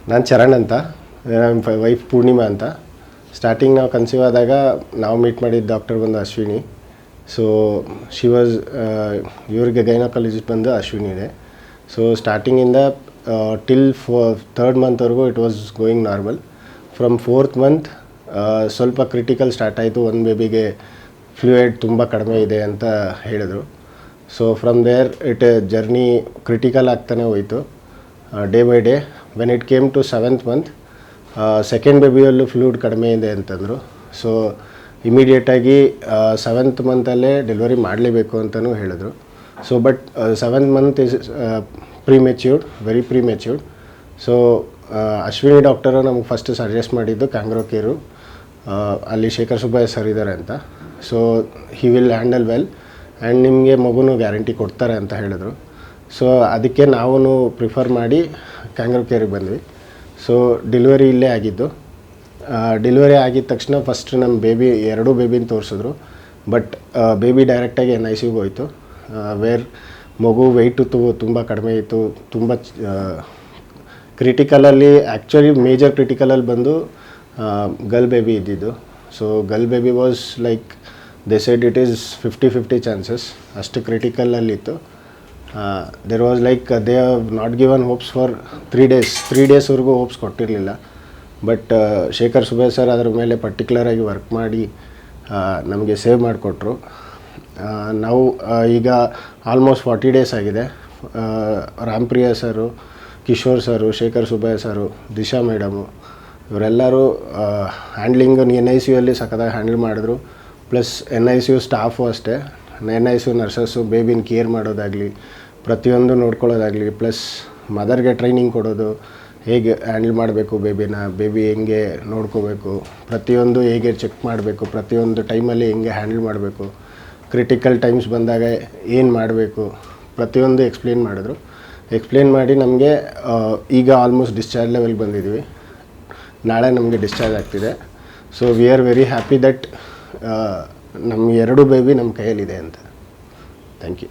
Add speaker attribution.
Speaker 1: ನಾನು ಚರಣ್ ಅಂತ, ನಮ್ಮ ವೈಫ್ ಪೂರ್ಣಿಮಾ ಅಂತ. ಸ್ಟಾರ್ಟಿಂಗ್ ನಾವು ಕನ್ಸೀವ್ ಆದಾಗ ನಾವು ಮೀಟ್ ಮಾಡಿದ ಡಾಕ್ಟರ್ ಬಂದು ಅಶ್ವಿನಿ. ಸೊ ಶಿ ವಾಸ್ ಇವ್ರಿಗೆ ಗೈನಕಾಲಜಿಸ್ಟ್ ಬಂದು ಅಶ್ವಿನಿ ಇದೆ. ಸೊ ಸ್ಟಾರ್ಟಿಂಗಿಂದ ಟಿಲ್ 3rd ಮಂತ್ವರೆಗೂ it was going normal. From 4th month ಸ್ವಲ್ಪ ಕ್ರಿಟಿಕಲ್ ಸ್ಟಾರ್ಟ್ ಆಯಿತು. ಒಂದು ಬೇಬಿಗೆ ಫ್ಲೂಯಿಡ್ ತುಂಬ ಕಡಿಮೆ ಇದೆ ಅಂತ ಹೇಳಿದರು. So from there it journey critical ಆಗ್ತಾನೆ ಹೋಯಿತು day by day. When it came to 7th month second ಬೇಬಿಯಲ್ಲೂ ಫ್ಲೂಯಿಡ್ ಕಡಿಮೆ ಇದೆ ಅಂತಂದರು. ಸೊ ಇಮಿಡಿಯೇಟಾಗಿ 7th ಮಂತಲ್ಲೇ ಡೆಲಿವರಿ ಮಾಡಲೇಬೇಕು ಅಂತಲೂ ಹೇಳಿದ್ರು. So but 7th month is prematured, very prematured. So Ashwini doctor ನಮಗೆ ಫಸ್ಟ್ ಸಜೆಸ್ಟ್ ಮಾಡಿದ್ದು ಕ್ಯಾಂಗ್ರೋ ಕೇರು, ಅಲ್ಲಿ ಶೇಖರ್ ಸುಬ್ಬಯ್ಯ ಸರ್ ಇದ್ದಾರೆ ಅಂತ. So he will handle well and ನಿಮಗೆ ಮಗುನೂ ಗ್ಯಾರಂಟಿ ಕೊಡ್ತಾರೆ ಅಂತ ಹೇಳಿದ್ರು. ಸೊ ಅದಕ್ಕೆ ನಾವು ಪ್ರಿಫರ್ ಮಾಡಿ ಕ್ಯಾಂಗ್ರೋ ಕೇರಿಗೆ ಬಂದ್ವಿ. ಸೊ ಡೆಲಿವರಿ ಇಲ್ಲೇ ಆಗಿದ್ದು. ಡೆಲಿವರಿ ಆಗಿದ ತಕ್ಷಣ ಫಸ್ಟ್ ನಮ್ಮ ಎರಡೂ ಬೇಬಿನ ತೋರಿಸಿದ್ರು. ಬಟ್ ಬೇಬಿ ಡೈರೆಕ್ಟಾಗಿ NICUಗೆ ಹೋಯಿತು. ವೇರ್ ಮಗು ವೆಯ್ಟು ತುಂಬ ಕಡಿಮೆ ಇತ್ತು. ತುಂಬ ಕ್ರಿಟಿಕಲಲ್ಲಿ, ಆ್ಯಕ್ಚುಲಿ ಮೇಜರ್ ಕ್ರಿಟಿಕಲಲ್ಲಿ ಬಂದು ಗರ್ಲ್ ಬೇಬಿ ಇದ್ದಿದ್ದು. So girl baby was like they said it is 50-50 chances, ಅಷ್ಟು ಕ್ರಿಟಿಕಲಲ್ಲಿತ್ತು. There was like they have not given hopes for 3 ಡೇಸ್ವರೆಗೂ ಹೋಪ್ಸ್ ಕೊಟ್ಟಿರಲಿಲ್ಲ. ಬಟ್ ಶೇಖರ್ ಸುಬ್ಬಯ್ಯ ಸರ್ ಅದ್ರ ಮೇಲೆ ಪರ್ಟಿಕ್ಯುಲರಾಗಿ ವರ್ಕ್ ಮಾಡಿ ನಮಗೆ ಸೇವ್ ಮಾಡಿಕೊಟ್ರು. ನಾವು ಈಗ ಆಲ್ಮೋಸ್ಟ್ 40 ಡೇಸ್ ಆಗಿದೆ. ರಾಮ್ಪ್ರಿಯಾ ಸರು, ಕಿಶೋರ್ ಸರು, ಶೇಖರ್ ಸುಬ್ಬಯ್ಯ ಸರು, ದಿಶಾ ಮೇಡಮು ಇವರೆಲ್ಲರೂ ಹ್ಯಾಂಡ್ಲಿಂಗ್ NICUಯಲ್ಲಿ ಸಖತ್ತಾಗಿ ಹ್ಯಾಂಡಲ್ ಮಾಡಿದ್ರು. ಪ್ಲಸ್ NICU ಸ್ಟಾಫು ಅಷ್ಟೇ, NICU ನರ್ಸಸ್ಸು ಬೇಬಿನ ಕೇರ್ ಮಾಡೋದಾಗಲಿ, ಪ್ರತಿಯೊಂದು ನೋಡ್ಕೊಳ್ಳೋದಾಗಲಿ, ಪ್ಲಸ್ ಮದರ್ಗೆ ಟ್ರೈನಿಂಗ್ ಕೊಡೋದು, ಹೇಗೆ ಹ್ಯಾಂಡಲ್ ಮಾಡಬೇಕು ಬೇಬಿನ, ಬೇಬಿ ಹೆಂಗೆ ನೋಡ್ಕೋಬೇಕು, ಪ್ರತಿಯೊಂದು ಹೇಗೆ ಚೆಕ್ ಮಾಡಬೇಕು, ಪ್ರತಿಯೊಂದು ಟೈಮಲ್ಲಿ ಹೆಂಗೆ ಹ್ಯಾಂಡಲ್ ಮಾಡಬೇಕು, ಕ್ರಿಟಿಕಲ್ ಟೈಮ್ಸ್ ಬಂದಾಗ ಏನು ಮಾಡಬೇಕು, ಪ್ರತಿಯೊಂದು ಎಕ್ಸ್ಪ್ಲೇನ್ ಮಾಡಿದ್ರು. ಎಕ್ಸ್ಪ್ಲೇನ್ ಮಾಡಿ ನಮಗೆ ಈಗ ಆಲ್ಮೋಸ್ಟ್ ಡಿಸ್ಚಾರ್ಜ್ ಲೆವೆಲ್ ಬಂದಿದ್ವಿ. ನಾಳೆ ನಮಗೆ ಡಿಸ್ಚಾರ್ಜ್ ಆಗ್ತಿದೆ. So we are very happy that ನಮ್ಮ 2 ಬೇಬಿ ನಮ್ಮ ಕೈಯಲ್ಲಿದೆ ಅಂತ. Thank you.